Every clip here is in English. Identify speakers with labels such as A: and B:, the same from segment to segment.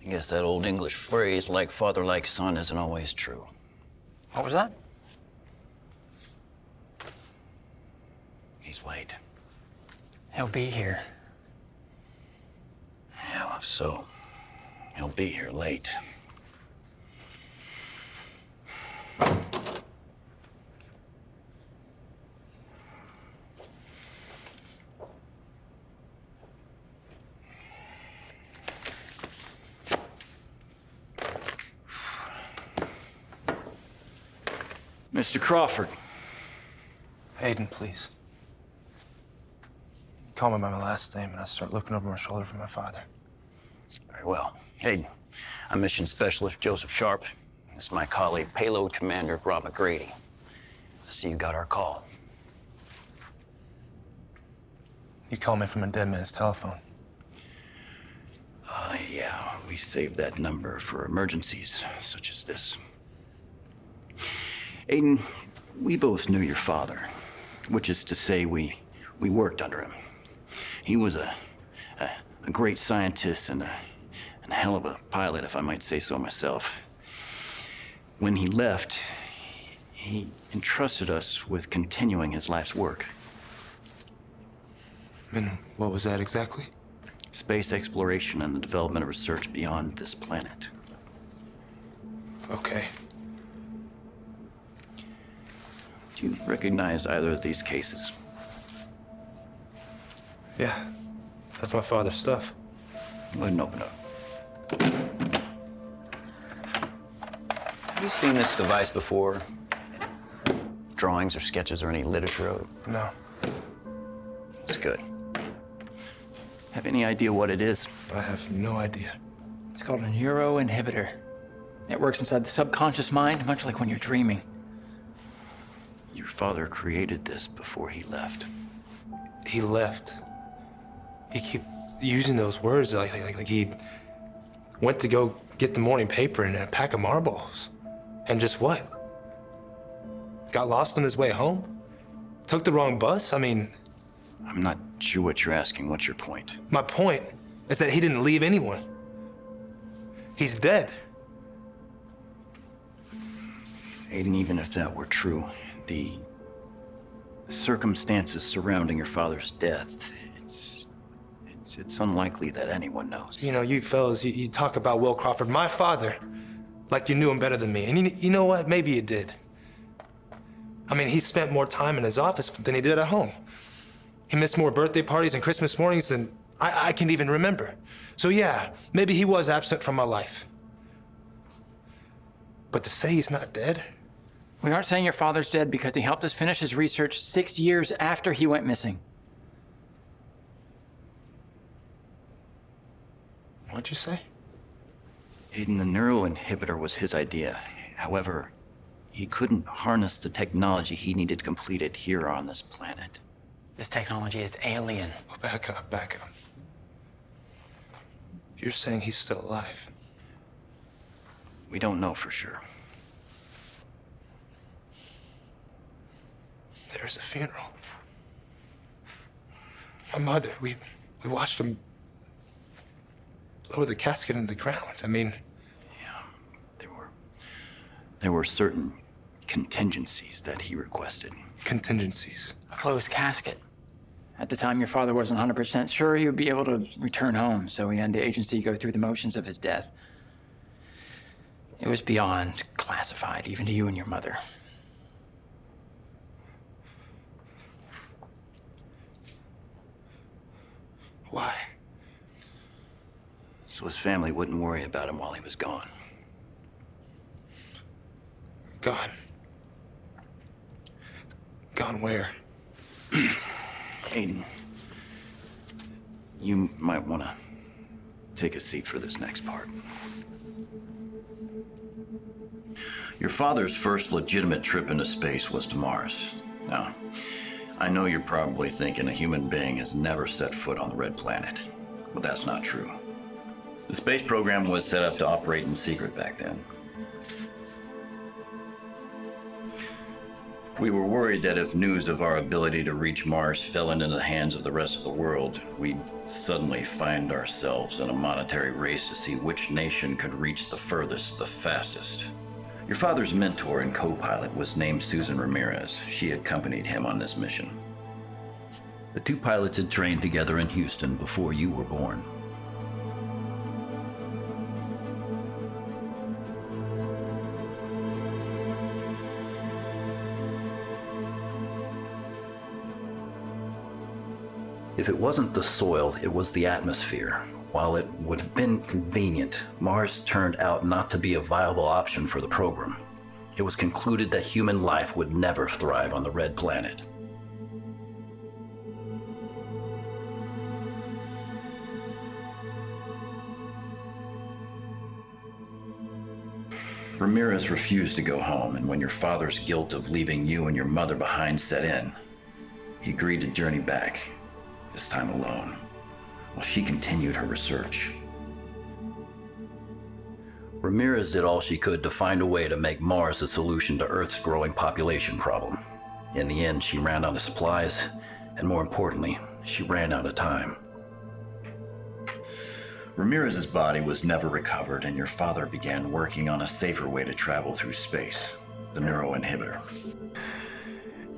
A: I guess that old English phrase, like father, like son, isn't always true.
B: What was that?
A: He's late.
B: He'll be here.
A: Yeah, so he'll be here late. Mr. Crawford.
C: Aiden, please. You call me by my last name and I start looking over my shoulder for my father.
A: Very well. Aiden, I'm Mission Specialist Joseph Sharp. This is my colleague, Payload Commander Rob McGrady. I see you got our call.
C: You call me from a dead man's telephone.
A: Yeah, we saved that number for emergencies such as this. Aiden, we both knew your father, which is to say we worked under him. He was a great scientist and a hell of a pilot, if I might say so myself. When he left, he entrusted us with continuing his life's work.
C: And what was that exactly?
A: Space exploration and the development of research beyond this planet.
C: Okay.
A: Do you recognize either of these cases?
C: Yeah, that's my father's stuff.
A: Go ahead and open it up. Have you seen this device before? drawings or sketches or any literature?
C: No.
A: It's good. Have any idea what it is?
C: I have no idea.
B: It's called a neuroinhibitor. It works inside the subconscious mind, much like when you're dreaming.
A: Your father created this before he left.
C: He left. He kept using those words like he went to go get the morning paper and a pack of marbles. And just what? Got lost on his way home? Took the wrong bus? I mean,
A: I'm not sure what you're asking. What's your point?
C: my point is that he didn't leave anyone. He's dead.
A: Aiden, even if that were true, the circumstances surrounding your father's death, it's unlikely that anyone knows.
C: You know, you fellas, you talk about Will Crawford, my father, like you knew him better than me. And you know what? Maybe you did. I mean, he spent more time in his office than he did at home. He missed more birthday parties and Christmas mornings than I can even remember. So yeah, maybe he was absent from my life. But to say he's not dead?
B: We aren't saying your father's dead because he helped us finish his research 6 years after he went missing.
C: What'd you say?
A: Aiden, the neuroinhibitor was his idea. However, he couldn't harness the technology he needed completed here on this planet.
B: This technology is alien.
C: Oh, back up. You're saying he's still alive?
A: We don't know for sure.
C: There's a funeral. My mother, we watched him lower the casket into the ground. I mean...
A: Yeah, there were certain contingencies that he requested.
C: Contingencies.
B: A closed casket. At the time, your father wasn't 100% sure he would be able to return home, so he had the agency go through the motions of his death. It was beyond classified, even to you and your mother.
C: Why?
A: So his family wouldn't worry about him while he was gone.
C: Gone. Gone where?
A: Aiden, you might want to take a seat for this next part. Your father's first legitimate trip into space was to Mars. Now, I know you're probably thinking a human being has never set foot on the Red Planet, but that's not true. The space program was set up to operate in secret back then. We were worried that if news of our ability to reach Mars fell into the hands of the rest of the world, we'd suddenly find ourselves in a monetary race to see which nation could reach the furthest, the fastest. Your father's mentor and co-pilot was named Susan Ramirez. She accompanied him on this mission. The two pilots had trained together in Houston before you were born. If it wasn't the soil, it was the atmosphere. While it would have been convenient, Mars turned out not to be a viable option for the program. It was concluded that human life would never thrive on the Red Planet. Ramirez refused to go home, and when your father's guilt of leaving you and your mother behind set in, he agreed to journey back. This time alone, while she continued her research. Ramirez did all she could to find a way to make Mars the solution to Earth's growing population problem. In the end, she ran out of supplies, and more importantly, she ran out of time. Ramirez's body was never recovered, and your father began working on a safer way to travel through space, the neuroinhibitor.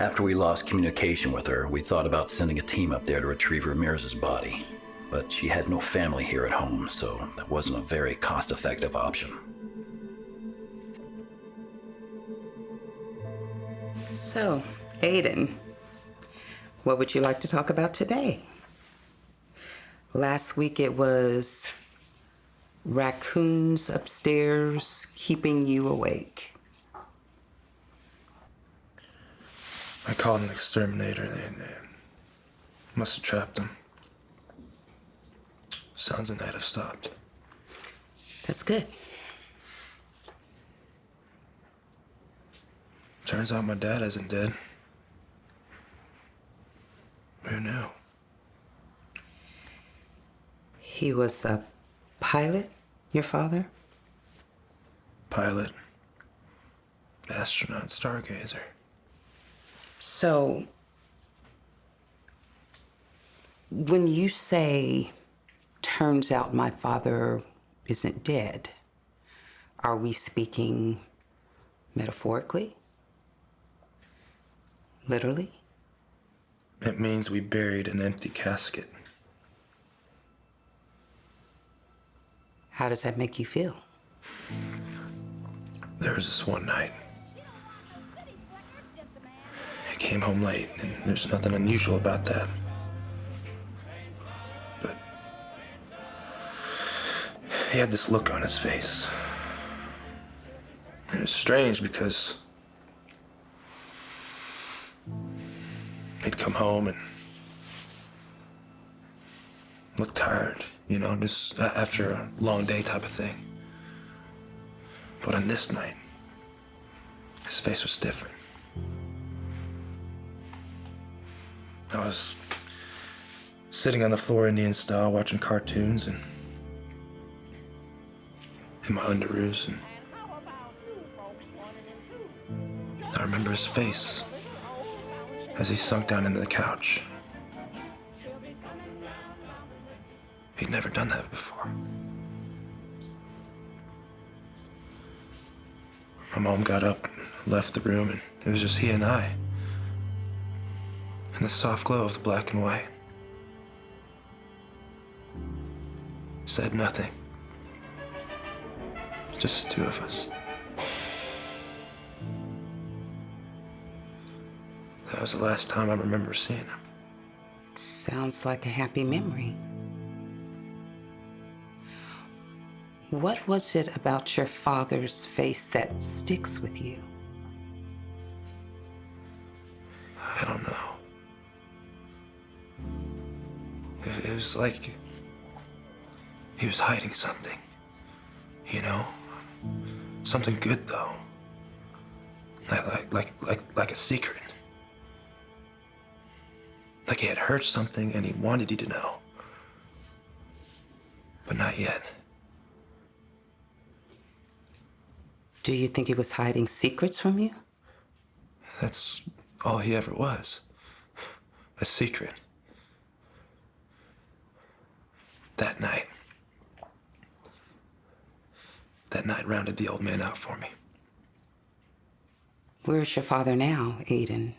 A: After we lost communication with her, we thought about sending a team up there to retrieve Ramirez's body. But she had no family here at home, so that wasn't a very cost-effective option.
D: So, Aiden, what would you like to talk about today? Last week it was raccoons upstairs keeping you awake.
C: I called an exterminator. They must have trapped him. Sounds of night have stopped.
D: That's good.
C: Turns out my dad isn't dead. Who knew?
D: He was a pilot, your father?
C: Pilot, astronaut, stargazer.
D: So, when you say, turns out my father isn't dead, are we speaking metaphorically? Literally?
C: It means we buried an empty casket.
D: How does that make you feel?
C: There was this one night. He came home late, and there's nothing unusual about that. But he had this look on his face. And it was strange because he'd come home and look tired, you know, just after a long day type of thing. But on this night, his face was different. I was sitting on the floor Indian style watching cartoons and in my underoos, and I remember his face as he sunk down into the couch. He'd never done that before. My mom got up and left the room, and it was just he and I. In the soft glow of the black and white. Said nothing. Just the two of us. That was the last time I remember seeing him.
D: Sounds like a happy memory. What was it about your father's face that sticks with you?
C: I don't know. It was like he was hiding something, you know? Something good, though. Like a secret. Like he had heard something and he wanted you to know. But not yet.
D: Do you think he was hiding secrets from you?
C: That's all he ever was. A secret. That night rounded the old man out for me.
D: Where's your father now, Aiden?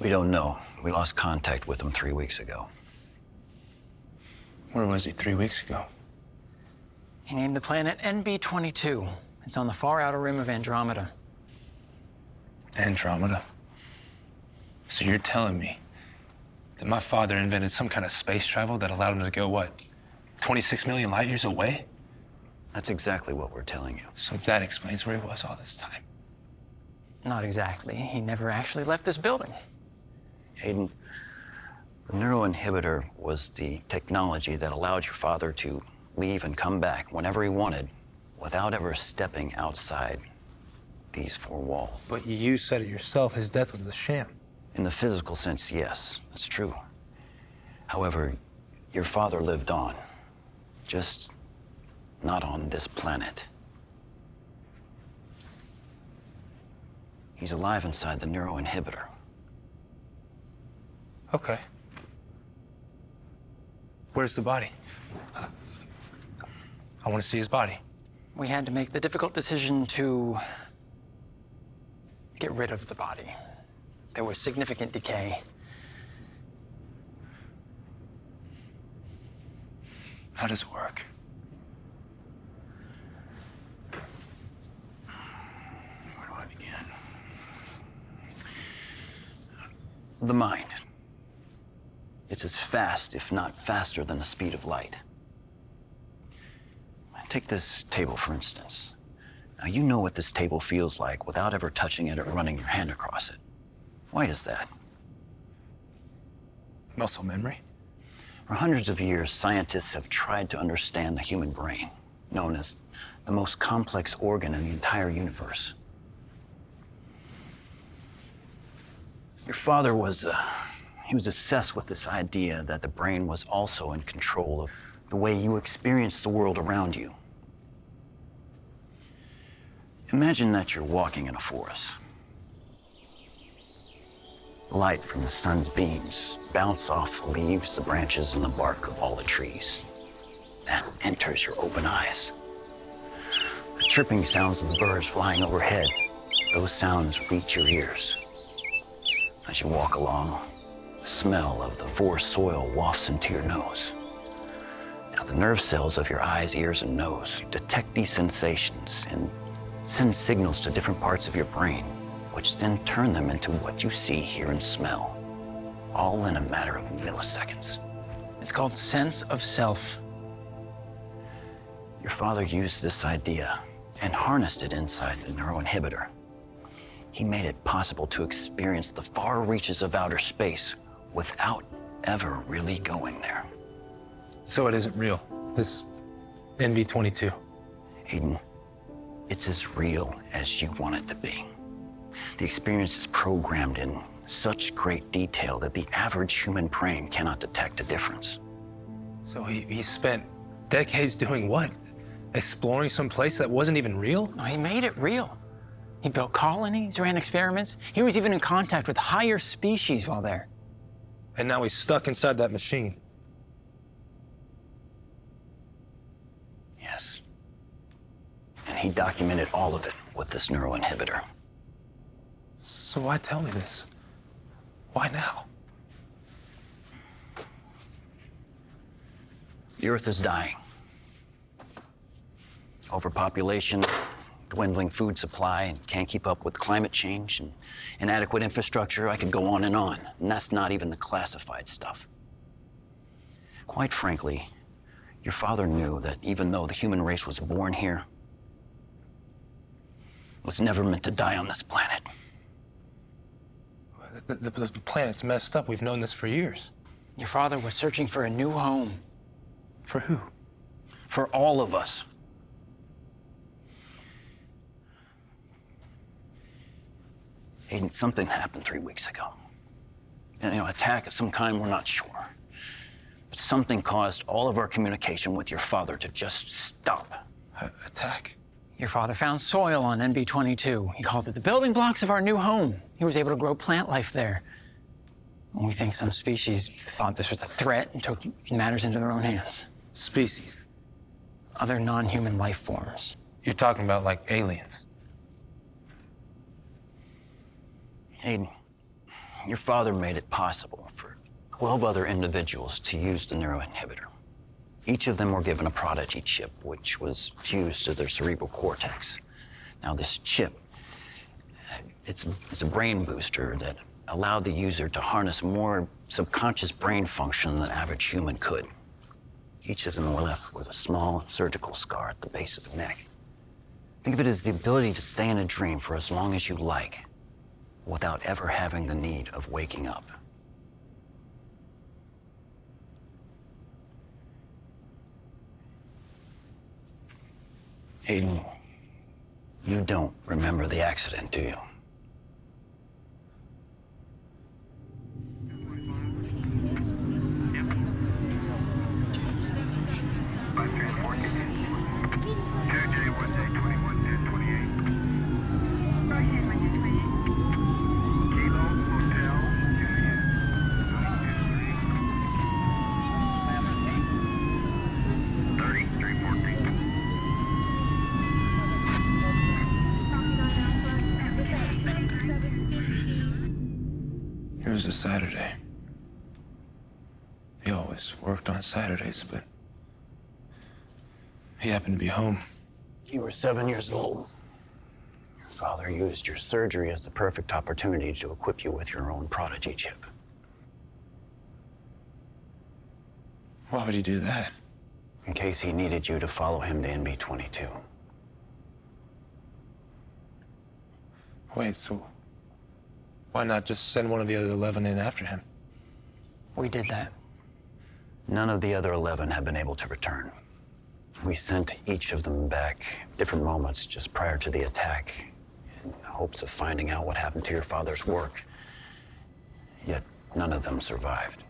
A: We don't know. We lost contact with him 3 weeks ago.
E: Where was he 3 weeks ago?
B: He named the planet NB-22. It's on the far outer rim of Andromeda.
E: Andromeda? So you're telling me that my father invented some kind of space travel that allowed him to go, what, 26 million light years away?
A: That's exactly what we're telling you.
E: So that explains where he was all this time.
B: Not exactly. He never actually left this building.
A: Aiden, the neuroinhibitor was the technology that allowed your father to leave and come back whenever he wanted without ever stepping outside these four walls.
C: But you said it yourself, his death was a sham.
A: In the physical sense, yes, that's true. However, your father lived on, just not on this planet. He's alive inside the neuroinhibitor.
C: Okay. Where's the body? I want to see his body.
B: We had to make the difficult decision to get rid of the body. There was significant decay.
E: How does it work?
A: Where do I begin? The mind. It's as fast, if not faster, than the speed of light. Take this table, for instance. Now, you know what this table feels like without ever touching it or running your hand across it. Why is that?
E: Muscle memory.
A: For hundreds of years, scientists have tried to understand the human brain, known as the most complex organ in the entire universe. Your father was obsessed with this idea that the brain was also in control of the way you experience the world around you. Imagine that you're walking in a forest. Light from the sun's beams bounce off the leaves, the branches, and the bark of all the trees. That enters your open eyes. The chirping sounds of the birds flying overhead, those sounds reach your ears. As you walk along, the smell of the forest soil wafts into your nose. Now, the nerve cells of your eyes, ears, and nose detect these sensations and send signals to different parts of your brain, which then turn them into what you see, hear, and smell, all in a matter of milliseconds.
B: It's called sense of self.
A: Your father used this idea and harnessed it inside the neuroinhibitor. He made it possible to experience the far reaches of outer space without ever really going there.
E: So it isn't real.
C: This NB22.
A: Aiden, it's as real as you want it to be. The experience is programmed in such great detail that the average human brain cannot detect a difference.
C: So he spent decades doing what? Exploring some place that wasn't even real?
B: No, he made it real. He built colonies, ran experiments. He was even in contact with higher species while there.
C: And now he's stuck inside that machine.
A: Yes. And he documented all of it with this neuroinhibitor.
C: So why tell me this? Why now?
A: The Earth is dying. Overpopulation, dwindling food supply, and can't keep up with climate change and inadequate infrastructure. I could go on. And that's not even the classified stuff. Quite frankly, your father knew that even though the human race was born here, it was never meant to die on this planet.
C: The planet's messed up. We've known this for years.
B: Your father was searching for a new home.
C: For who?
A: For all of us. Aiden, something happened 3 weeks ago. And, attack of some kind, we're not sure. But something caused all of our communication with your father to just stop.
C: Attack?
B: Your father found soil on NB22. He called it the building blocks of our new home. He was able to grow plant life there. And we think some species thought this was a threat and took matters into their own hands.
C: Species?
B: Other non-human life forms.
E: You're talking about like aliens.
A: Aiden, your father made it possible for 12 other individuals to use the neuroinhibitor. Each of them were given a prodigy chip, which was fused to their cerebral cortex. Now, this chip, it's a brain booster that allowed the user to harness more subconscious brain function than the average human could. Each of them were left with a small surgical scar at the base of the neck. Think of it as the ability to stay in a dream for as long as you like, without ever having the need of waking up. Aiden, you don't remember the accident, do you?
E: It was a Saturday. He always worked on Saturdays, but he happened to be home.
A: You were 7 years old. Your father used your surgery as the perfect opportunity to equip you with your own prodigy chip.
E: Why would he do that?
A: In case he needed you to follow him to NB22.
C: Wait, so why not just send one of the other 11 in after him?
B: We did that.
A: None of the other 11 have been able to return. We sent each of them back different moments just prior to the attack in hopes of finding out what happened to your father's work. Yet none of them survived.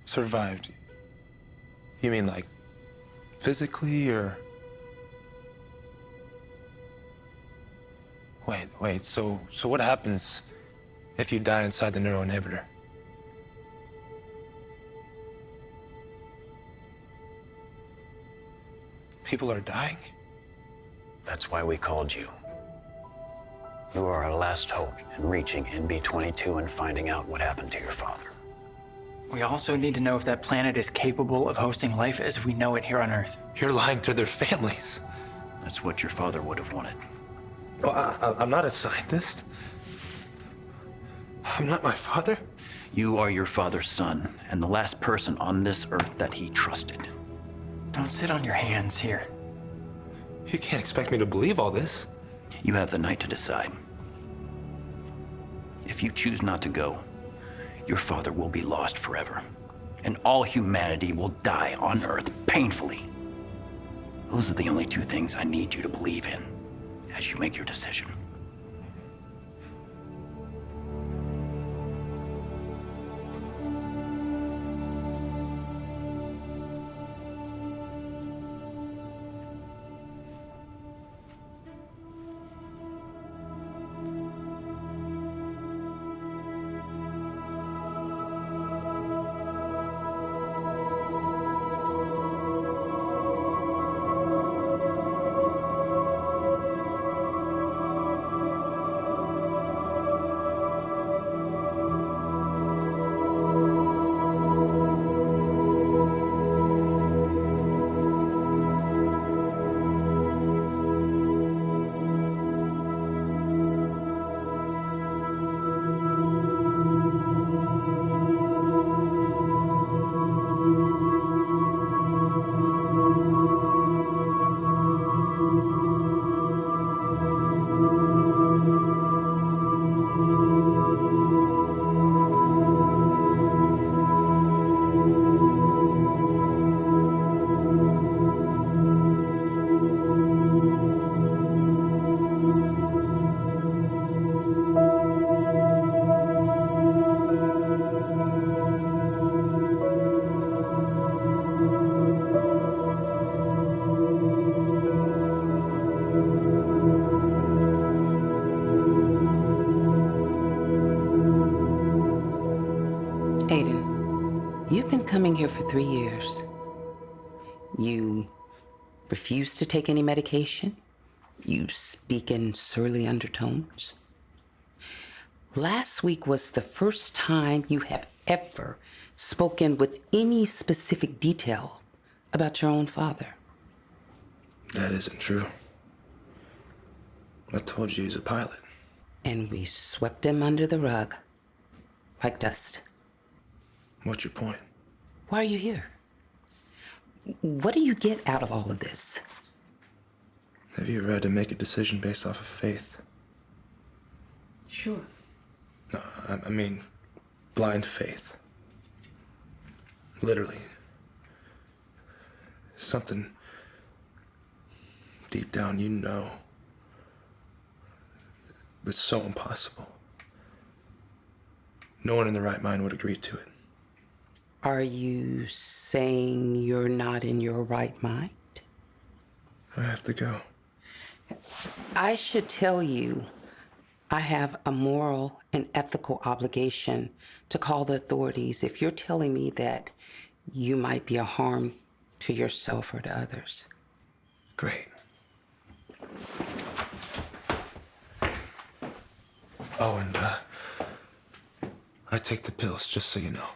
C: Survived? You mean like physically or? Wait, so what happens if you die inside the neuroinhibitor? People are dying?
A: That's why we called you. You are our last hope in reaching NB-22 and finding out what happened to your father.
B: We also need to know if that planet is capable of hosting life as we know it here on Earth.
C: You're lying to their families.
A: That's what your father would have wanted.
C: Well, I'm not a scientist. I'm not my father.
A: You are your father's son, and the last person on this Earth that he trusted.
B: Don't sit on your hands here.
C: You can't expect me to believe all this.
A: You have the night to decide. If you choose not to go, your father will be lost forever, and all humanity will die on Earth painfully. Those are the only two things I need you to believe in as you make your decision.
D: Aiden, you've been coming here for 3 years. You refuse to take any medication. You speak in surly undertones. Last week was the first time you have ever spoken with any specific detail about your own father.
C: That isn't true. I told you he's a pilot.
D: And we swept him under the rug like dust.
C: What's your point?
D: Why are you here? What do you get out of all of this?
C: Have you ever had to make a decision based off of faith?
D: Sure.
C: No, I mean blind faith. Literally. Something deep down you know was so impossible. No one in their right mind would agree to it.
D: Are you saying you're not in your right mind?
C: I have to go.
D: I should tell you, I have a moral and ethical obligation to call the authorities if you're telling me that you might be a harm to yourself or to others.
C: Great. Oh, and I take the pills, just so you know.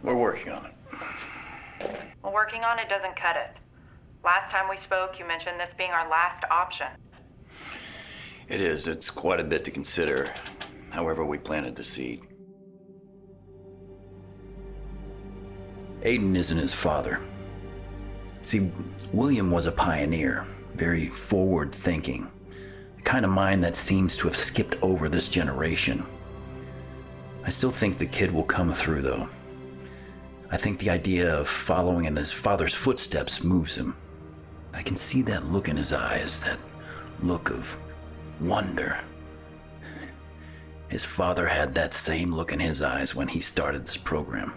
A: We're working on it.
F: Well, working on it doesn't cut it. Last time we spoke, you mentioned this being our last option.
A: It is. It's quite a bit to consider. However, we planted the seed. Aiden isn't his father. See, William was a pioneer, very forward-thinking, the kind of mind that seems to have skipped over this generation. I still think the kid will come through, though. I think the idea of following in his father's footsteps moves him. I can see that look in his eyes, that look of wonder. His father had that same look in his eyes when he started this program.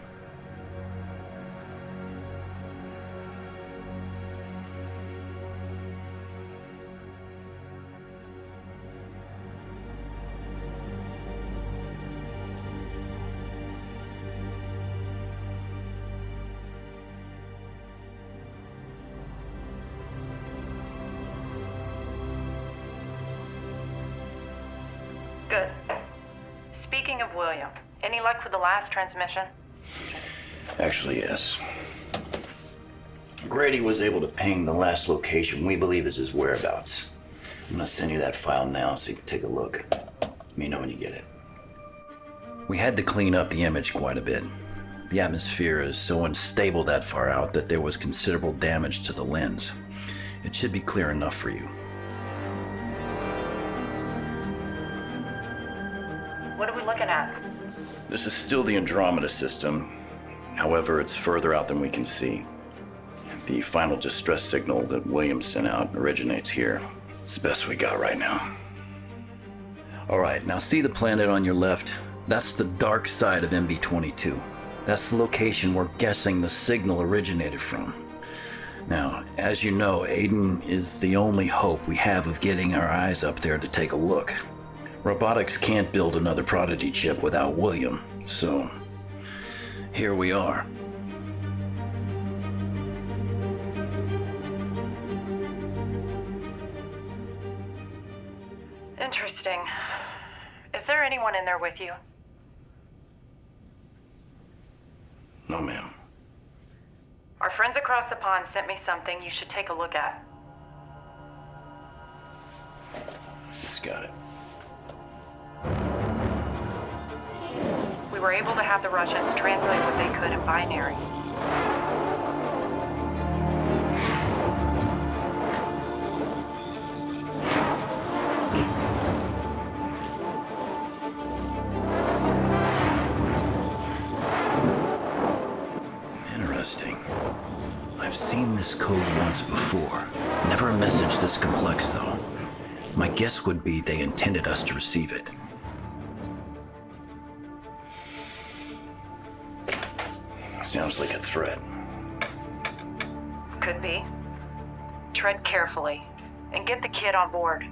F: Good. Speaking of William, any luck with the last transmission?
A: Actually, yes. Grady was able to ping the last location we believe is his whereabouts. I'm gonna send you that file now so you can take a look. Let me know when you get it. We had to clean up the image quite a bit. The atmosphere is so unstable that far out that there was considerable damage to the lens. It should be clear enough for you.
F: What are we looking at?
A: This is still the Andromeda system. However, it's further out than we can see. The final distress signal that Williams sent out originates here. It's the best we got right now. All right, now see the planet on your left? That's the dark side of MB22. That's the location we're guessing the signal originated from. Now, as you know, Aiden is the only hope we have of getting our eyes up there to take a look. Robotics can't build another Prodigy chip without William, so here we are.
F: Interesting. Is there anyone in there with you?
A: No, ma'am.
F: Our friends across the pond sent me something you should take a look at.
A: Just got it.
F: We were able to have the Russians translate what they could in binary.
A: Interesting. I've seen this code once before. Never a message this complex, though. My guess would be they intended us to receive it. Sounds like a threat.
F: Could be. Tread carefully and get the kid on board.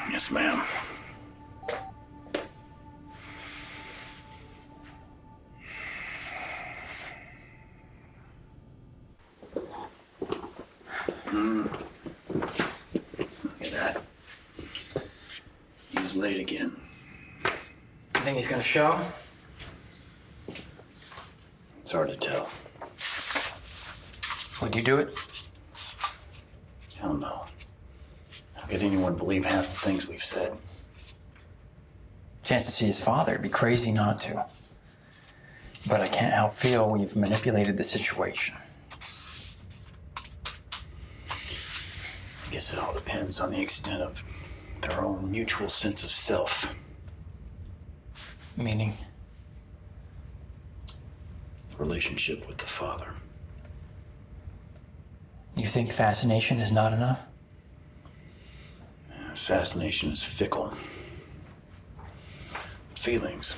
A: Yes, ma'am. Look at that. He's late again.
B: You think he's gonna show?
A: It's hard to tell.
B: Would you do it?
A: Hell no. How could anyone believe half the things we've said?
B: Chance to see his father, it'd be crazy not to. But I can't help feel we've manipulated the situation.
A: I guess it all depends on the extent of their own mutual sense of self.
B: Meaning?
A: Relationship with the father.
B: You think fascination is not enough?
A: Fascination is fickle. Feelings.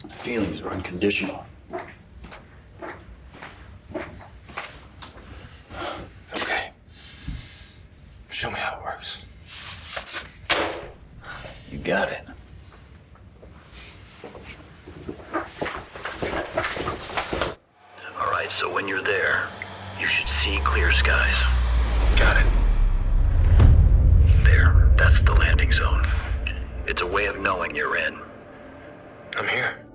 A: Feelings are unconditional.
C: Okay. Show me how it works.
A: You got it. All right, so when you're there, you should see clear skies. Got it. There, that's the landing zone. It's a way of knowing you're in.
C: I'm here.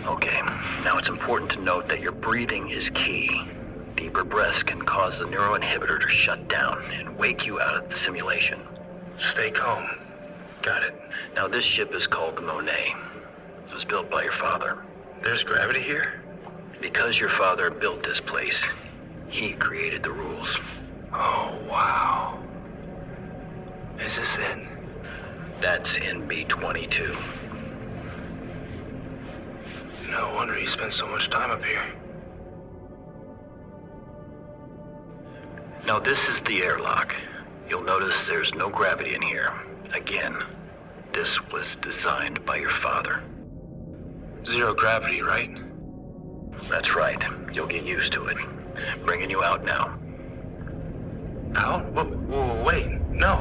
A: Okay, now it's important to note that your breathing is key. Deeper breaths can cause the neuroinhibitor to shut down and wake you out of the simulation.
C: Stay calm. Got it.
A: Now this ship is called the Monet. It was built by your father.
C: There's gravity here?
A: Because your father built this place, he created the rules.
C: Oh, wow. Is this it?
A: That's in B-22.
C: No wonder he spent so much time up here.
A: Now this is the airlock. You'll notice there's no gravity in here. Again, this was designed by your father.
C: Zero gravity, right?
A: That's right. You'll get used to it. Bringing you out now.
C: Out? Wait, no.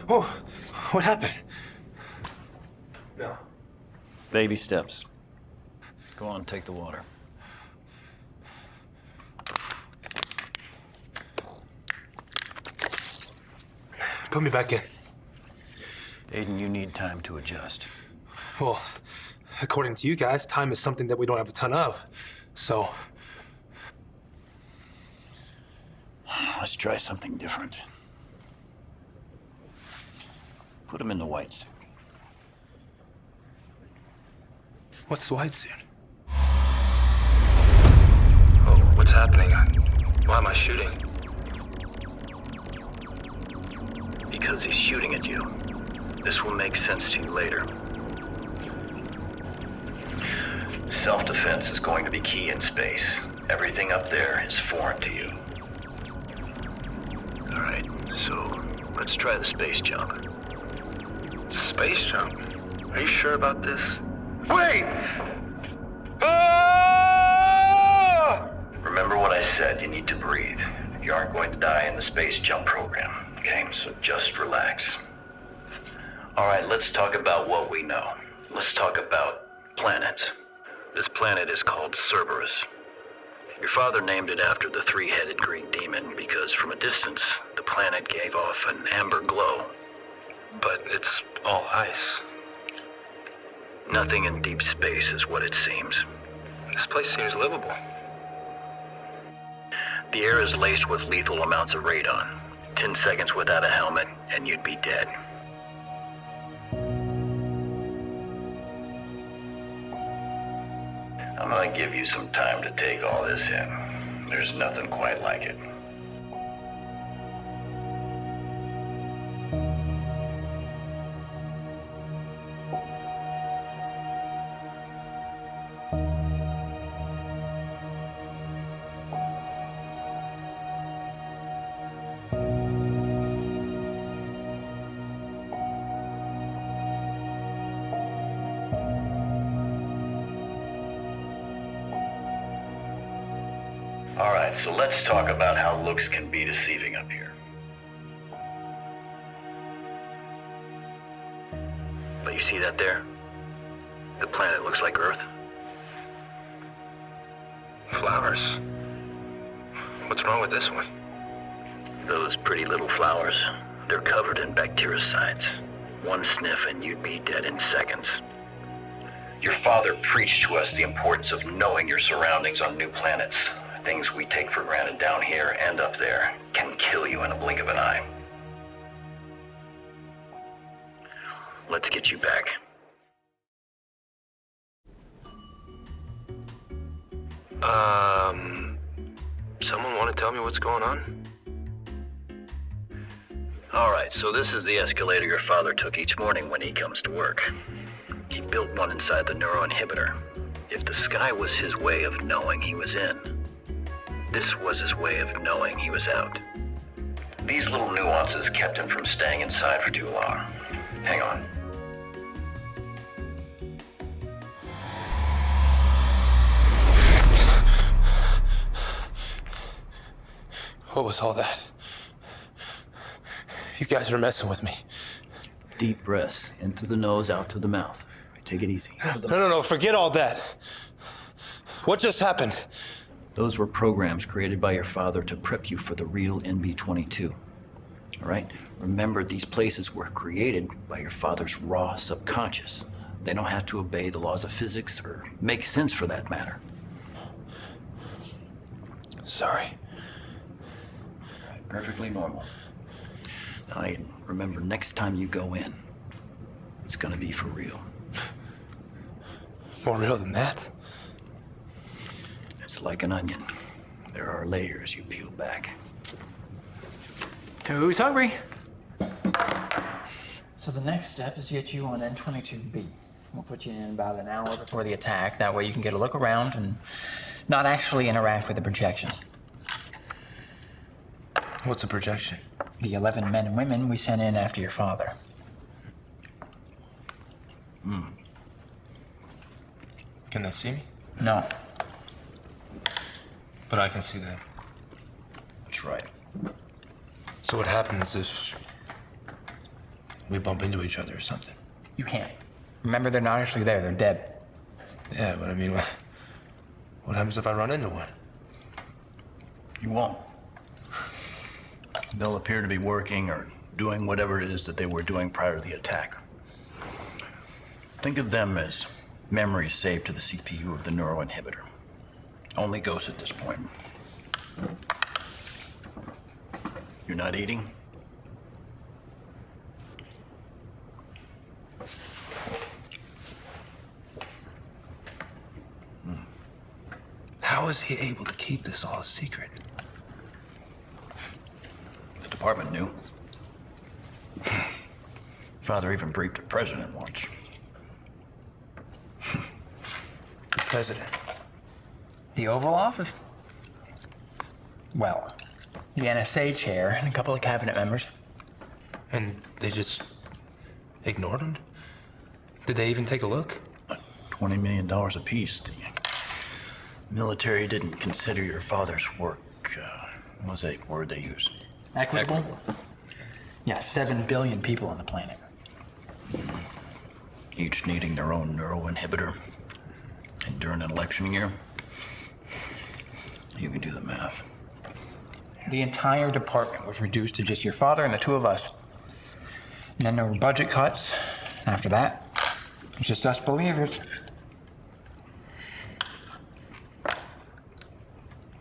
C: Whoa, what happened? No.
A: Baby steps. Go on, take the water.
C: Put me back in.
A: Aiden, you need time to adjust.
C: Well, according to you guys, time is something that we don't have a ton of. So,
A: Let's try something different. Put him in the white suit.
C: what's the white suit?
G: Oh, what's happening? Why am I shooting?
A: Because he's shooting at you. This will make sense to you later. Self-defense is going to be key in space. Everything up there is foreign to you. All right, so let's try the space jump.
G: Space jump? Are you sure about this? Wait!
A: Remember what I said, you need to breathe. You aren't going to die in the space jump program, okay? So just relax. All right, let's talk about what we know. Let's talk about planets. This planet is called Cerberus. Your father named it after the three-headed Greek demon because from a distance, the planet gave off an amber glow.
G: But it's all ice.
A: Nothing in deep space is what it seems.
G: This place seems livable.
A: The air is laced with lethal amounts of radon. 10 seconds without a helmet, and you'd be dead. I'm gonna give you some time to take all this in. There's nothing quite like it. All right, so let's talk about how looks can be deceiving up here. But you see that there? The planet looks like Earth.
G: Flowers. What's wrong with this one?
A: Those pretty little flowers, they're covered in bactericides. One sniff and you'd be dead in seconds. Your father preached to us the importance of knowing your surroundings on new planets. Things we take for granted down here and up there can kill you in a blink of an eye. Let's get you back.
G: Someone want to tell me what's going on?
A: All right, so this is the escalator your father took each morning when he comes to work. He built one inside the neuroinhibitor. If the sky was his way of knowing he was in, this was his way of knowing he was out. These little nuances kept him from staying inside for too long. Hang on.
C: What was all that? You guys are messing with me.
A: Deep breaths, in through the nose, out through the mouth. Take it easy.
C: No, forget all that. What just happened?
A: Those were programs created by your father to prep you for the real NB-22. All right? Remember, these places were created by your father's raw subconscious. They don't have to obey the laws of physics or make sense for that matter.
E: Sorry.
A: Perfectly normal. Now, Aiden, remember, next time you go in, it's gonna be for real.
E: More real than that?
A: It's like an onion. There are layers you peel back.
B: Who's hungry? So the next step is to get you on N22B. We'll put you in about an hour before the attack. That way you can get a look around and not actually interact with the projections.
E: What's a projection?
B: The 11 men and women we sent in after your father.
E: Can they see me?
B: No.
E: But I can see them.
A: That's right.
E: So what happens if we bump into each other or something?
B: You can't. Remember, they're not actually there. They're dead.
E: Yeah, but I mean, what happens if I run into one?
A: You won't. They'll appear to be working or doing whatever it is that they were doing prior to the attack. Think of them as memories saved to the CPU of the neuroinhibitor. Only ghosts at this point. You're not eating?
E: How is he able to keep this all a secret?
A: The department knew. Father even briefed the president once.
E: The president.
B: The Oval Office? Well, the NSA chair and a couple of cabinet members.
E: And they just ignored him? Did they even take a look?
A: $20 million apiece. The military didn't consider your father's work, what was that word they used?
B: Equitable? Yeah, 7 billion people on the planet.
A: Each needing their own neuroinhibitor. And during an election year, you can do the math.
B: The entire department was reduced to just your father and the two of us. And then there were budget cuts. And after that, it's just us believers.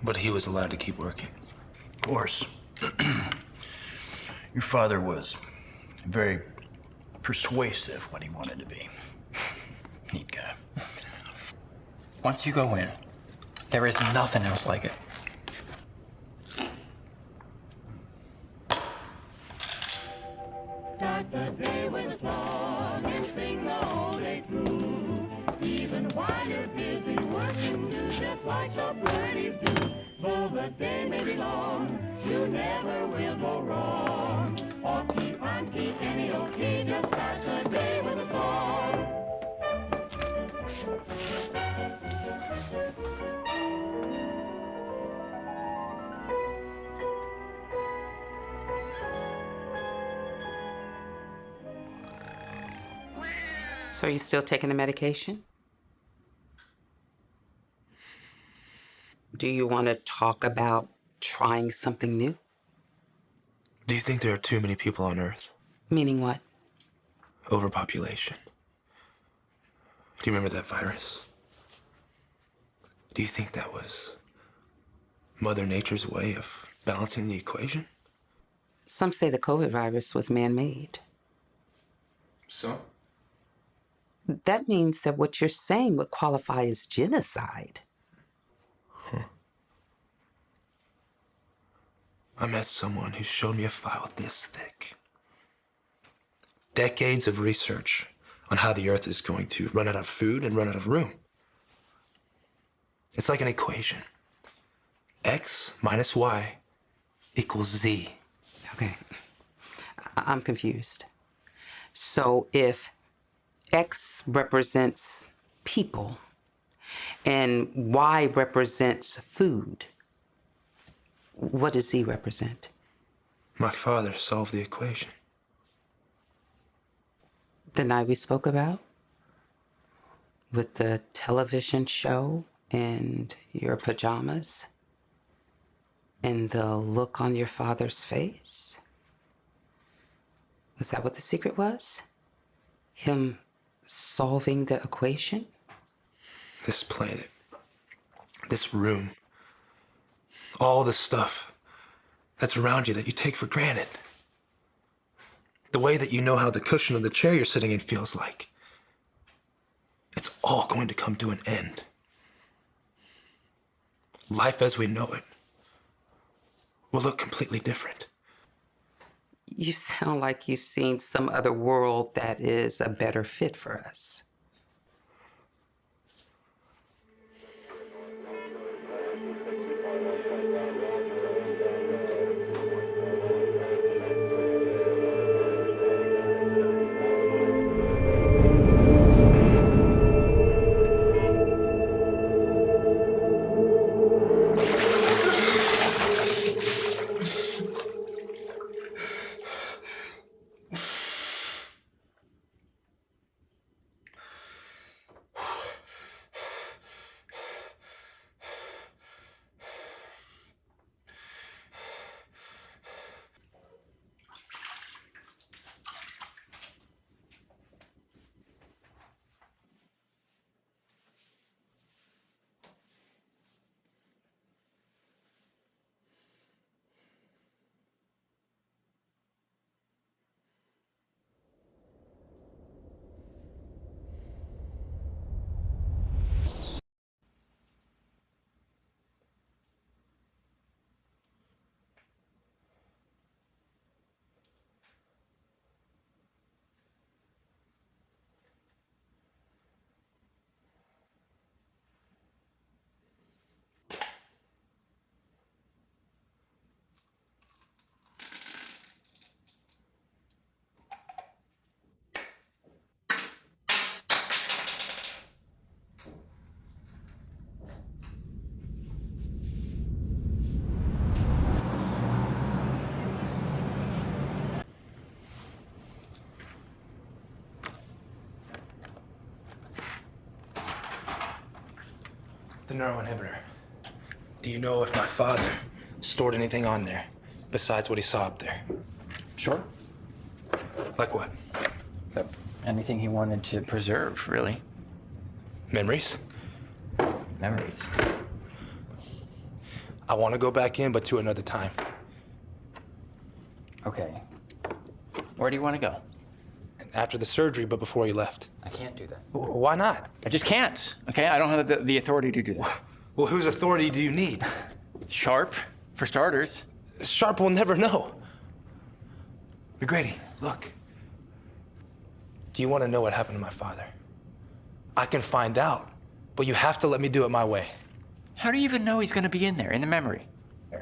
E: But he was allowed to keep working.
A: Of course. Your father was very persuasive when he wanted to be. Neat guy.
B: Once you go in, there is nothing else like it.
H: Start the day with a song and sing the whole day through. Even while you're busy working, do just like the birdies do. Though the day may be long, you never will go wrong. Off-key, on-key, any old key, just start the day with a song.
D: So are you still taking the medication? Do you want to talk about trying something new?
E: Do you think there are too many people on Earth?
D: Meaning what?
E: Overpopulation. Do you remember that virus? Do you think that was Mother Nature's way of balancing the equation?
D: Some say the COVID virus was man-made.
E: So?
D: That means that what you're saying would qualify as genocide.
E: I met someone who showed me a file this thick. Decades of research on how the Earth is going to run out of food and run out of room. It's like an equation. X minus Y equals Z.
D: Okay. I'm confused. So if X represents people and Y represents food, what does Z represent?
E: My father solved the equation.
D: The night we spoke about? With the television show and your pajamas and the look on your father's face? Was that what the secret was? Him solving the equation?
E: This planet, this room, all the stuff that's around you that you take for granted. The way that you know how the cushion of the chair you're sitting in feels like. It's all going to come to an end. Life as we know it will look completely different.
D: You sound like you've seen some other world that is a better fit for us.
E: The neuroinhibitor. Do you know if my father stored anything on there besides what he saw up there?
B: Sure.
E: Like what?
B: Anything he wanted to preserve, really.
E: Memories?
B: Memories.
E: I want to go back in, but to another time.
B: Okay. Where do you want to go?
E: After the surgery, but before he left.
B: I can't do that.
E: Why not?
B: I just can't, okay? I don't have the authority to do that.
E: Well, whose authority do you need?
B: Sharp, for starters.
E: Sharp will never know. McGrady, look. Do you want to know what happened to my father? I can find out, but you have to let me do it my way.
B: How do you even know he's going to be in there, in the memory?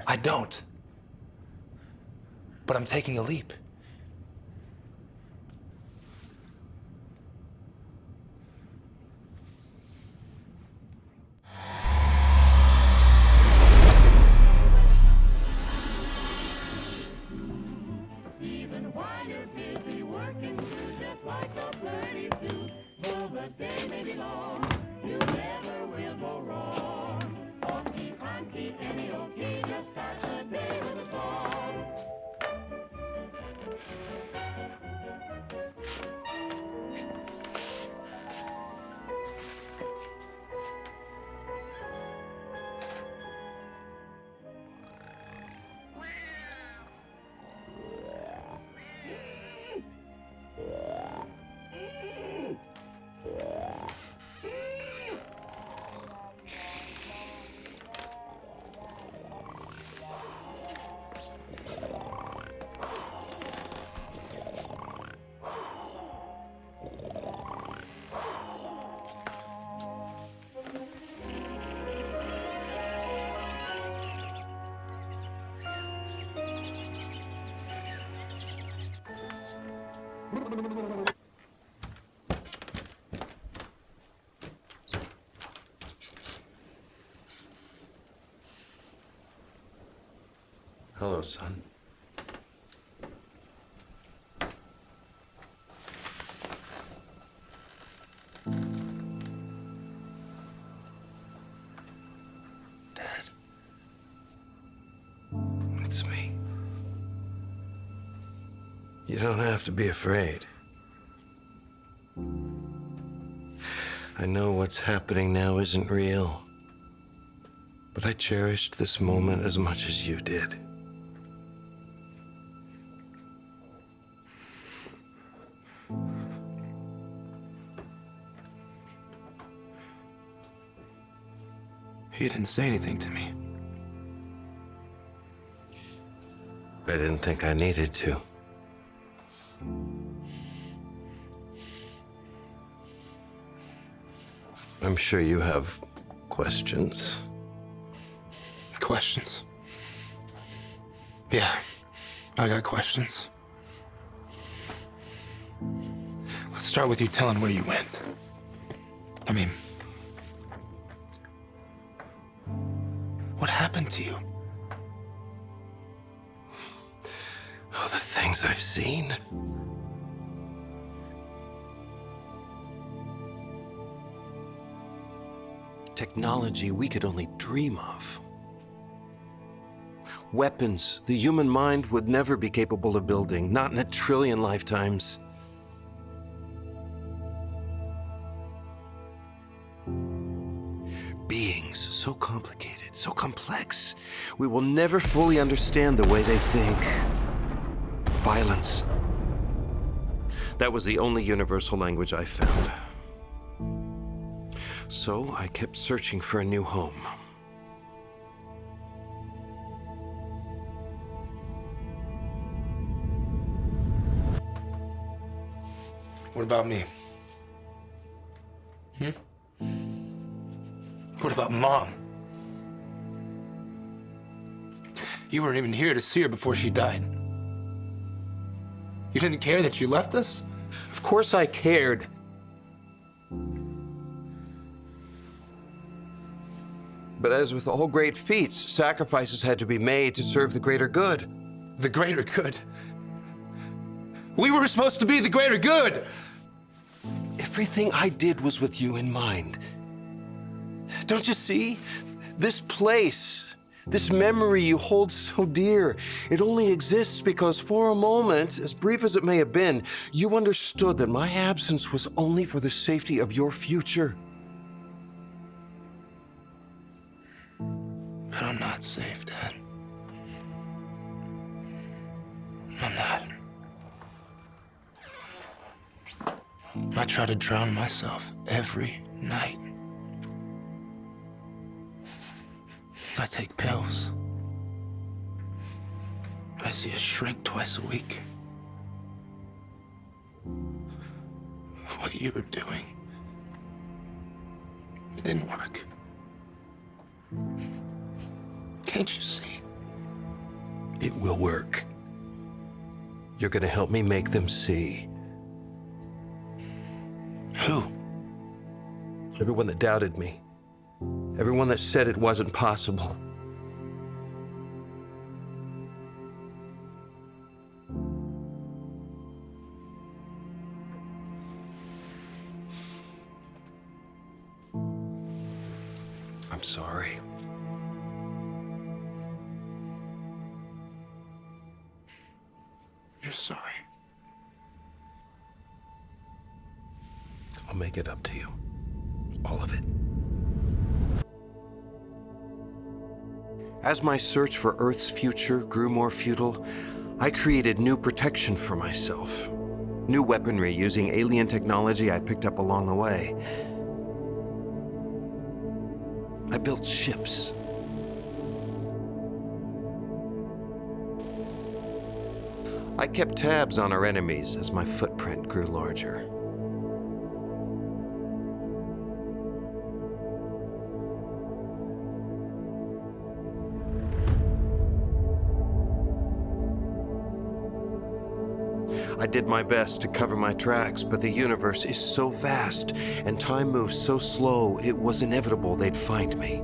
E: I don't. But I'm taking a leap.
H: Even while you're busy working, do just like the birdies do. Though the day may be long, you never will go wrong. Funky, funky, any old key, just start the day with a song.
I: Hello, son. You don't have to be afraid. I know what's happening now isn't real, but I cherished this moment as much as you did.
E: He didn't say anything to me.
I: I didn't think I needed to. I'm sure you have questions.
E: Questions? Yeah, I got questions. Let's start with you telling where you went. I mean, what happened to you?
I: Oh, the things I've seen. Technology we could only dream of. Weapons the human mind would never be capable of building, not in 1 trillion lifetimes. Beings so complicated, so complex, we will never fully understand the way they think. Violence. That was the only universal language I found. So I kept searching for a new home.
E: What about me? What about Mom? You weren't even here to see her before she died. You didn't care that she left us?
I: Of course I cared. But as with all great feats, sacrifices had to be made to serve the greater good.
E: The greater good? We were supposed to be the greater good!
I: Everything I did was with you in mind. Don't you see? This place, this memory you hold so dear, it only exists because for a moment, as brief as it may have been, you understood that my absence was only for the safety of your future.
E: But I'm not safe, Dad. I'm not. I try to drown myself every night. I take pills. I see a shrink twice a week. What you were doing, it didn't work. Can't you see?
I: It will work. You're gonna help me make them see.
E: Who?
I: Everyone that doubted me. Everyone that said it wasn't possible. I'm sorry.
E: You're sorry.
I: I'll make it up to you. All of it. As my search for Earth's future grew more futile, I created new protection for myself. New weaponry using alien technology I picked up along the way. I built ships. I kept tabs on our enemies as my footprint grew larger. I did my best to cover my tracks, but the universe is so vast and time moves so slow, it was inevitable they'd find me.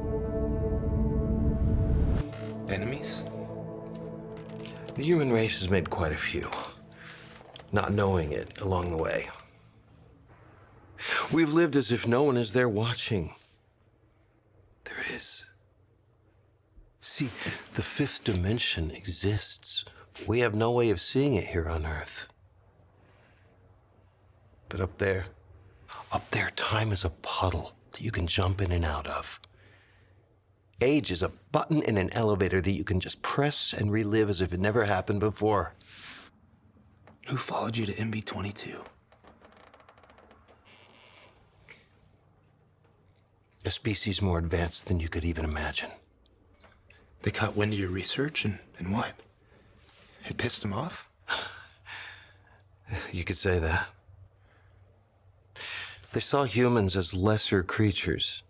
E: Enemies?
I: The human race has made quite a few, not knowing it along the way. We've lived as if no one is there watching. There is. See, the fifth dimension exists. We have no way of seeing it here on Earth. But up there, time is a puddle that you can jump in and out of. Age is a button in an elevator that you can just press and relive as if it never happened before.
E: Who followed you to MB22?
I: A species more advanced than you could even imagine.
E: They caught wind of your research and what? It pissed them off?
I: You could say that. They saw humans as lesser creatures.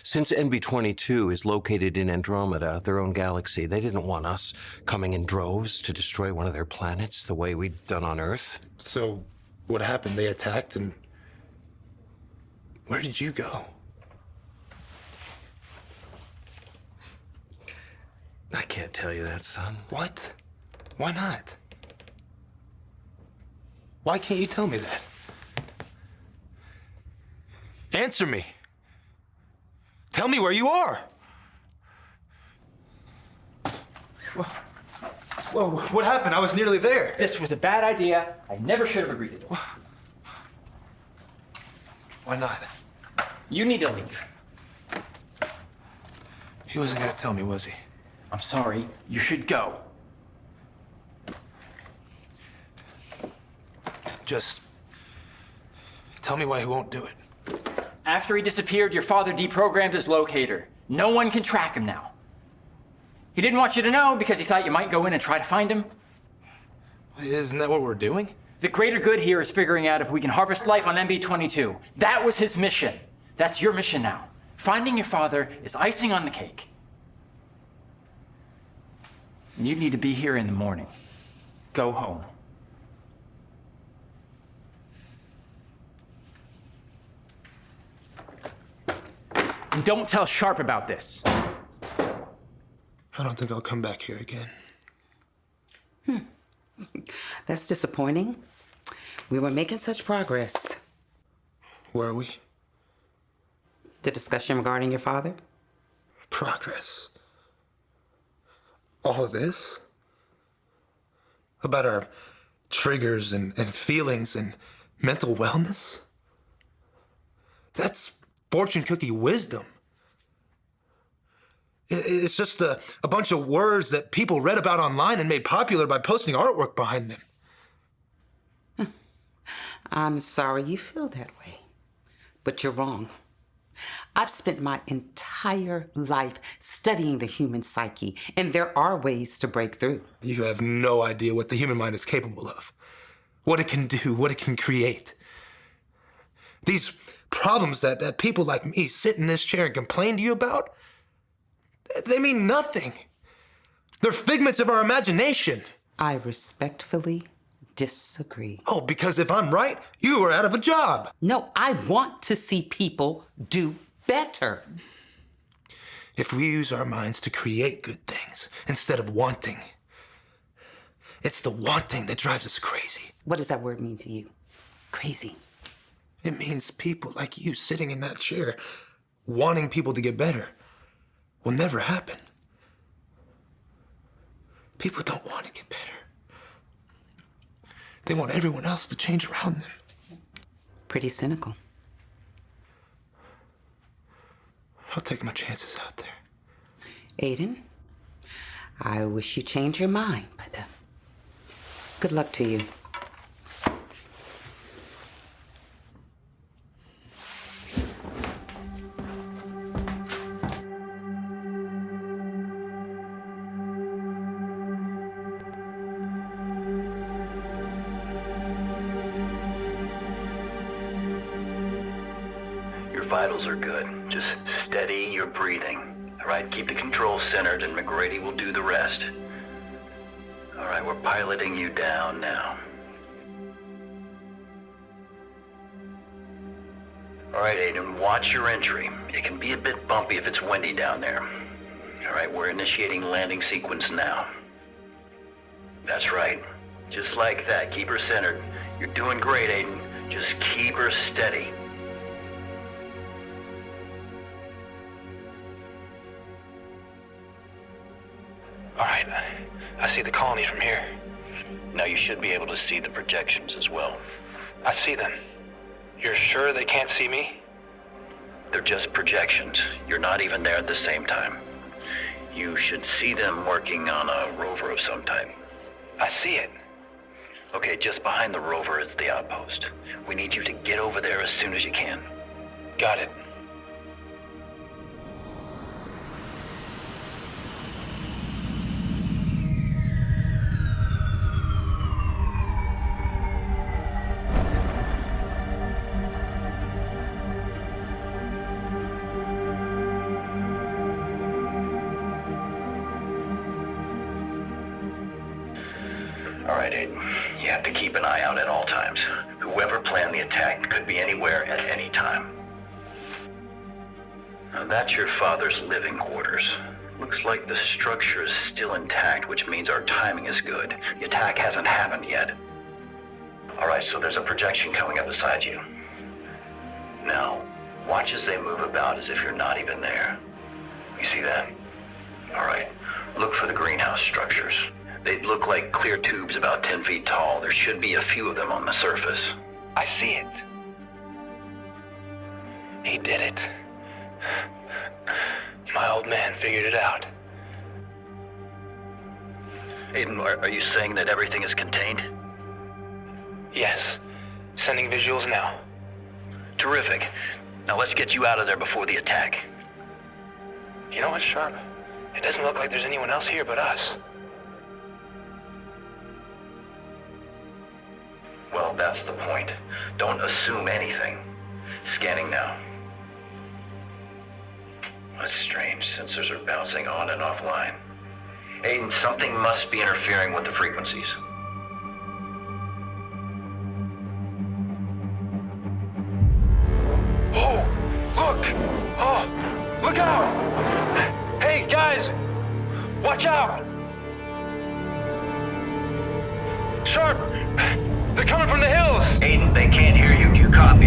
I: Since NB22 is located in Andromeda, their own galaxy, they didn't want us coming in droves to destroy one of their planets the way we'd done on Earth.
E: So, what happened? They attacked and... Where did you go?
I: I can't tell you that, son.
E: What? Why not? Why can't you tell me that? Answer me. Tell me where you are. Whoa, what happened? I was nearly there.
B: This was a bad idea. I never should have agreed to this.
E: Why not?
B: You need to leave.
E: He wasn't gonna tell me, was he?
B: I'm sorry. You should go.
E: Just tell me why he won't do it.
B: After he disappeared, your father deprogrammed his locator. No one can track him now. He didn't want you to know because he thought you might go in and try to find him.
E: Isn't that what we're doing?
B: The greater good here is figuring out if we can harvest life on MB22. That was his mission. That's your mission now. Finding your father is icing on the cake. And you need to be here in the morning. Go home. And don't tell Sharp about this.
E: I don't think I'll come back here again.
D: That's disappointing. We were making such progress.
E: Where are we?
D: The discussion regarding your father?
E: Progress. All of this? About our triggers and feelings and mental wellness? That's fortune cookie wisdom. It's just a bunch of words that people read about online and made popular by posting artwork behind them.
D: I'm sorry you feel that way, but you're wrong. I've spent my entire life studying the human psyche, and there are ways to break through.
E: You have no idea what the human mind is capable of, what it can do, what it can create. These problems that people like me sit in this chair and complain to you about, they mean nothing. They're figments of our imagination.
D: I respectfully disagree.
E: Oh, because if I'm right, you are out of a job.
D: No, I want to see people do better.
E: If we use our minds to create good things instead of wanting, it's the wanting that drives us crazy.
D: What does that word mean to you? Crazy.
E: It means people like you sitting in that chair wanting people to get better will never happen. People don't want to get better. They want everyone else to change around them.
D: Pretty cynical.
E: I'll take my chances out there.
D: Aiden, I wish you change your mind, but good luck to you.
A: Vitals are good. Just steady your breathing. All right, keep the control centered and McGrady will do the rest. All right, we're piloting you down now. All right, Aiden, watch your entry. It can be a bit bumpy if it's windy down there. All right, we're initiating landing sequence now. That's right. Just like that, keep her centered. You're doing great, Aiden. Just keep her steady.
E: All right, I see the colony from here.
A: Now you should be able to see the projections as well.
E: I see them. You're sure they can't see me?
A: They're just projections. You're not even there at the same time. You should see them working on a rover of some type.
E: I see it.
A: Okay, just behind the rover is the outpost. We need you to get over there as soon as you can.
E: Got it.
A: All right, Aiden. You have to keep an eye out at all times. Whoever planned the attack could be anywhere at any time. Now, that's your father's living quarters. Looks like the structure is still intact, which means our timing is good. The attack hasn't happened yet. All right, so there's a projection coming up beside you. Now, watch as they move about as if you're not even there. You see that? All right, look for the greenhouse structures. They'd look like clear tubes about 10 feet tall. There should be a few of them on the surface.
E: I see it. He did it. My old man figured it out.
A: Aiden, are you saying that everything is contained?
E: Yes. Sending visuals now.
A: Terrific. Now let's get you out of there before the attack.
E: You know what, Sharp? It doesn't look like there's anyone else here but us.
A: Well, that's the point. Don't assume anything. Scanning now. That's strange. Sensors are bouncing on and offline. Aiden, something must be interfering with the frequencies.
E: Oh, look! Oh, look out! Hey, guys! Watch out! Sharp! They're coming from the hills!
A: Aiden, they can't hear you. Do you copy?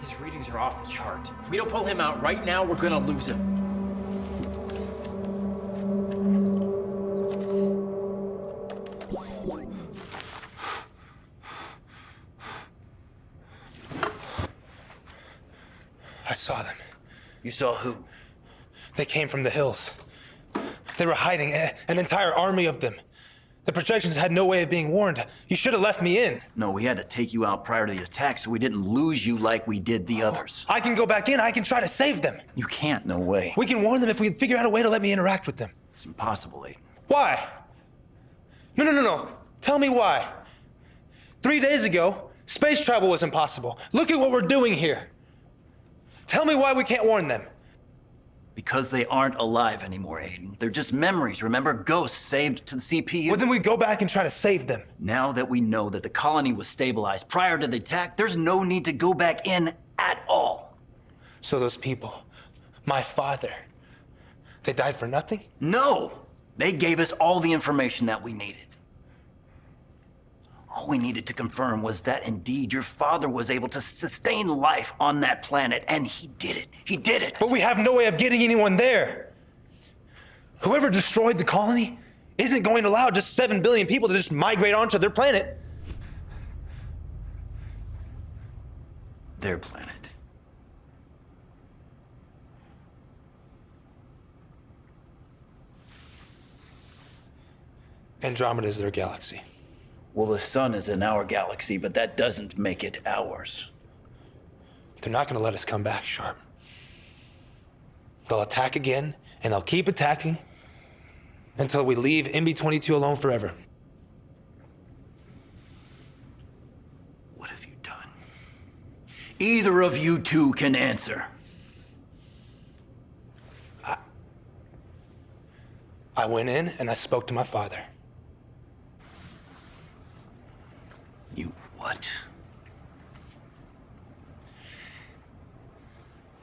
B: His readings are off the chart. If we don't pull him out right now, we're gonna lose him.
C: I saw them.
A: You saw who?
C: They came from the hills. They were hiding, an entire army of them. The projections had no way of being warned. You should have left me in.
A: No, we had to take you out prior to the attack so we didn't lose you like we did the others.
C: I can go back in. I can try to save them.
B: You can't.
A: No way.
C: We can warn them if we figure out a way to let me interact with them.
A: It's impossible, Aiden.
C: Why? No. Tell me why. 3 days ago, space travel was impossible. Look at what we're doing here. Tell me why we can't warn them.
A: Because they aren't alive anymore, Aiden. They're just memories, remember? Ghosts saved to the CPU.
C: Well, then we go back and try to save them.
A: Now that we know that the colony was stabilized prior to the attack, there's no need to go back in at all.
C: So those people, my father, they died for nothing?
A: No! They gave us all the information that we needed. All we needed to confirm was that indeed your father was able to sustain life on that planet, and he did it. He did it.
C: But we have no way of getting anyone there. Whoever destroyed the colony isn't going to allow just 7 billion people to just migrate onto their planet.
A: Their planet.
C: Andromeda is their galaxy.
A: Well, the sun is in our galaxy, but that doesn't make it ours.
C: They're not going to let us come back, Sharp. They'll attack again, and they'll keep attacking until we leave MB-22 alone forever.
A: What have you done? Either of you two can answer.
C: I went in and I spoke to my father.
A: You what?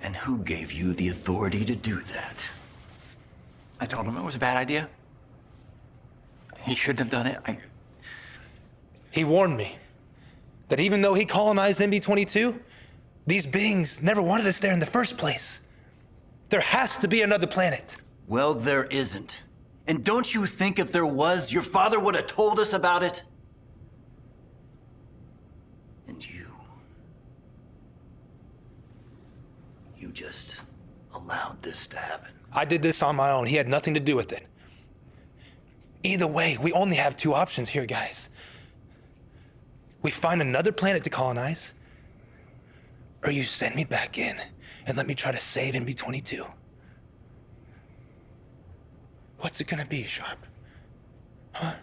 A: And who gave you the authority to do that?
B: I told him it was a bad idea. He shouldn't have done it.
C: He warned me that even though he colonized MB-22, these beings never wanted us there in the first place. There has to be another planet.
A: Well, there isn't. And don't you think if there was, your father would have told us about it? And you just allowed this to happen.
C: I did this on my own. He had nothing to do with it. Either way, we only have two options here, guys. We find another planet to colonize, or you send me back in and let me try to save NB-22. What's it gonna be, Sharp? Huh?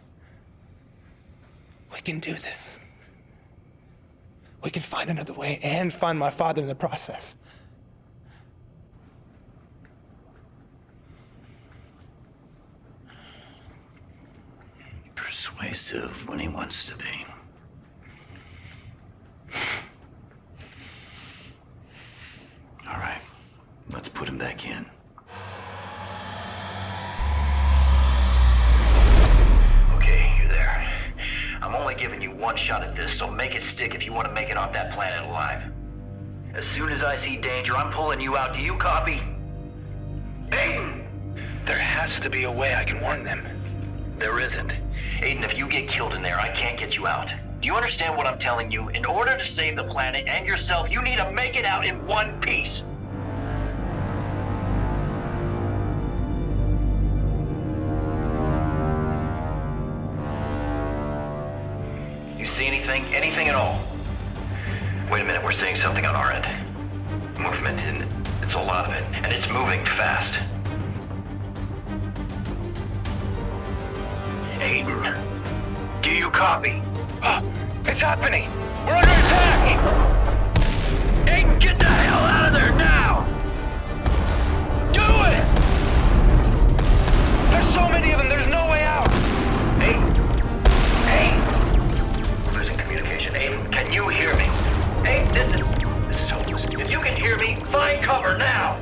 C: We can do this. We can find another way and find my father in the process.
A: Persuasive when he wants to be. All right, let's put him back in.
G: Okay, you're there. I'm only giving you one shot at this, so make it stick if you want to make it off that planet alive. As soon as I see danger, I'm pulling you out. Do you copy? Aiden!
C: There has to be a way I can warn them.
G: There isn't. Aiden, if you get killed in there, I can't get you out. Do you understand what I'm telling you? In order to save the planet and yourself, you need to make it out in one piece. You see anything? Anything at all? Wait a minute, we're seeing something on our end. Movement, and it's a lot of it, and it's moving fast. Aiden, do you copy?
C: It's happening!
G: We're under attack! Aiden, get the hell out of there now! Do it!
C: There's so many of them, there's no way out!
G: Aiden! We're losing communication. Aiden, can you hear me? Aiden, this is hopeless. If you can hear me, find cover now!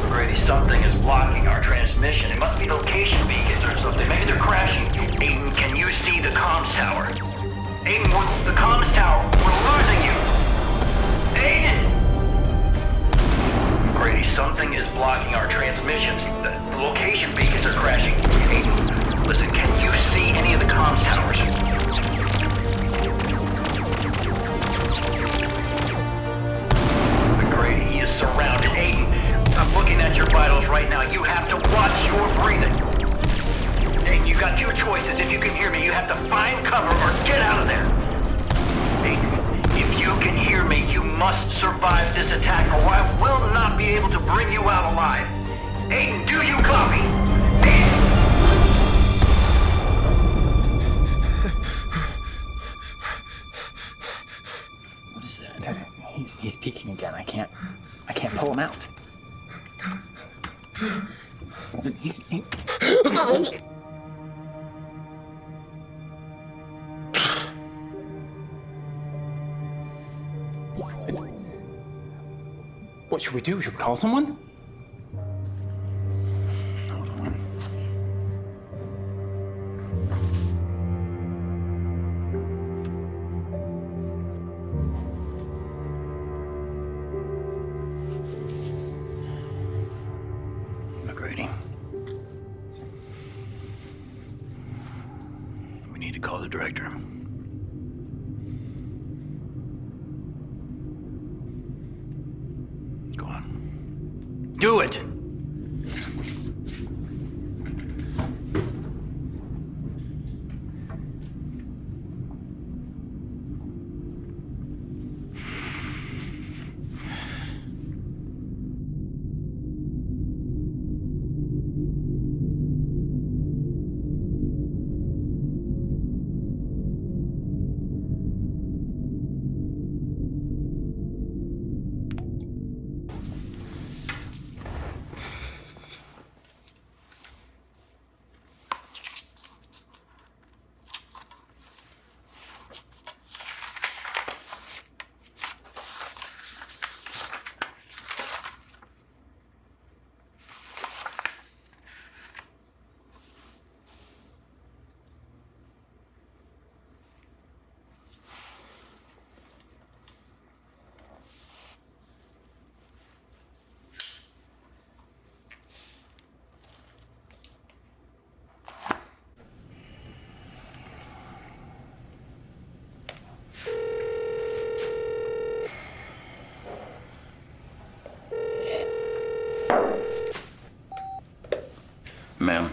G: Brady, something is blocking our transmission. It must be location beacons or something. Maybe they're crashing. Aiden, can you see the comms tower? Aiden, the comms tower. We're losing you. Aiden! Brady, something is blocking our transmissions. The location beacons are crashing. Aiden, listen, can you see any of the comms towers? McGrady, he is surrounded. Aiden, I'm looking at your vitals right now. You have to watch your breathing. Aiden, you got two choices. If you can hear me, you have to find cover or get out of there. Aiden, if you can hear me, you must survive this attack or I will not be able to bring you out alive. Aiden, do you copy? Aiden!
B: What is that? He's peeking again. I can't pull him out. What should we do? Should we call someone?
A: Hold on. McGrady. We need to call the director. Go on. Do it! Ma'am,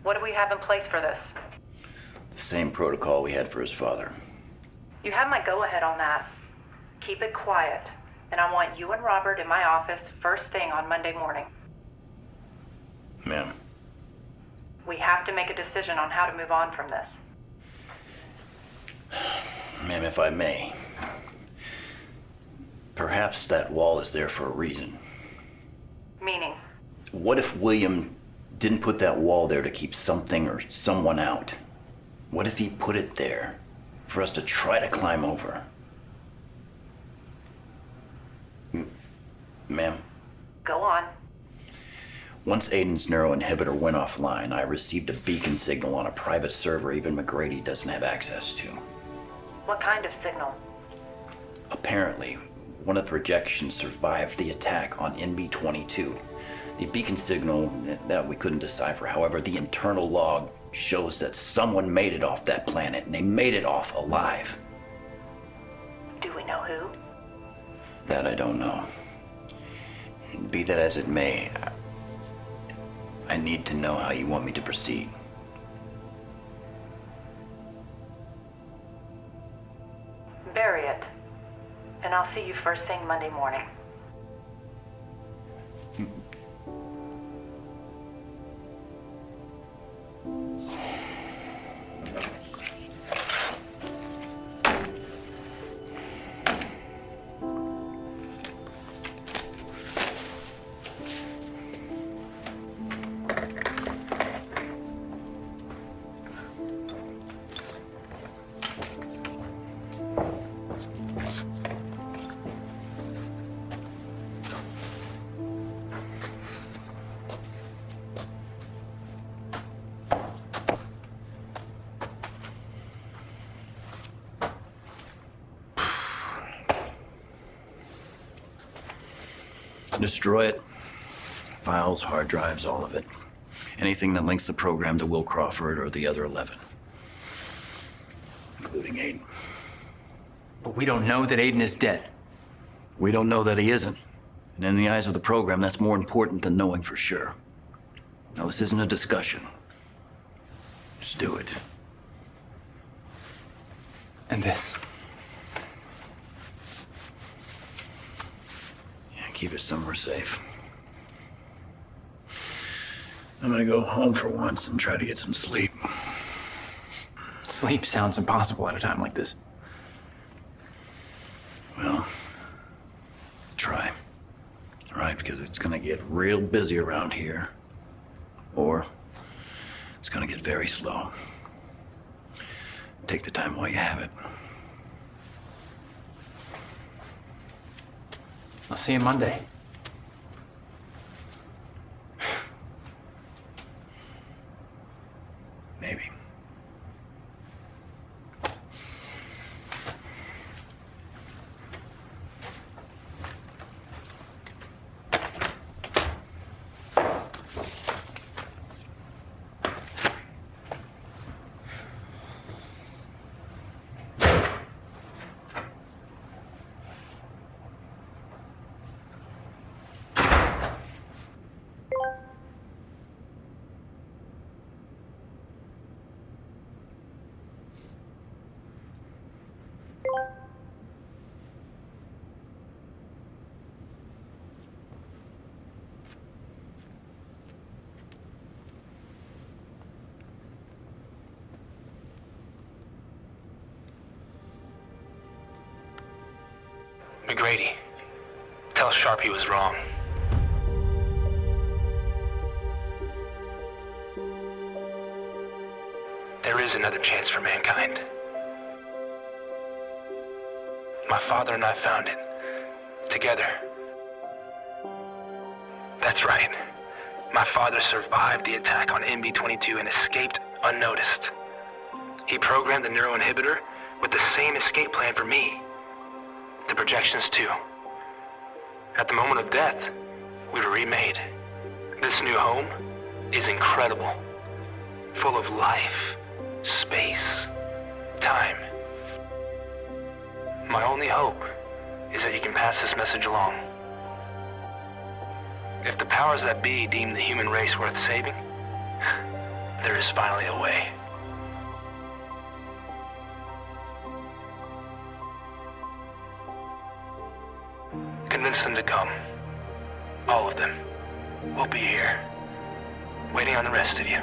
F: What do we have in place for this?
A: the same protocol we had for his father.
F: You have my go-ahead on that. Keep it quiet, and I want you and Robert in my office first thing on Monday morning.
A: Ma'am,
F: We have to make a decision on how to move on from this.
A: ma'am, if I may. Perhaps that wall is there for a reason.
F: Meaning,
A: What if William didn't put that wall there to keep something or someone out? What if he put it there for us to try to climb over? Ma'am,
F: go on.
A: once Aiden's neuroinhibitor went offline, I received a beacon signal on a private server even McGrady doesn't have access to.
F: What kind of signal?
A: Apparently, one of the projections survived the attack on NB-22. The beacon signal that we couldn't decipher. However, the internal log shows that someone made it off that planet, and they made it off alive.
F: Do we know who?
A: That I don't know. Be that as it may, I need to know how you want me to proceed.
F: Bury it. And I'll see you first thing Monday morning.
A: Destroy it. Files, hard drives, all of it. Anything that links the program to Will Crawford or the other 11. Including Aiden.
B: But we don't know that Aiden is dead.
A: We don't know that he isn't. And in the eyes of the program, that's more important than knowing for sure. Now, this isn't a discussion. Just do it.
B: And this.
A: Yeah, keep it somewhere safe. I'm gonna go home for once and try to get some sleep.
B: Sleep sounds impossible at a time like this.
A: Well, try. All right, because it's gonna get real busy around here. Or it's gonna get very slow. Take the time while you have it.
B: I'll see you Monday.
A: Maybe.
E: McGrady, tell Sharp he was wrong. There is another chance for mankind. My father and I found it. Together. That's right. My father survived the attack on NB-22 and escaped unnoticed. He programmed the neuroinhibitor with the same escape plan for me. The projections too. At the moment of death, we were remade. This new home is incredible. Full of life, space, time. My only hope is that you can pass this message along. If the powers that be deem the human race worth saving, there is finally a way. Convince them to come. All of them. We'll be here, waiting on the rest of you.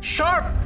B: Sharp!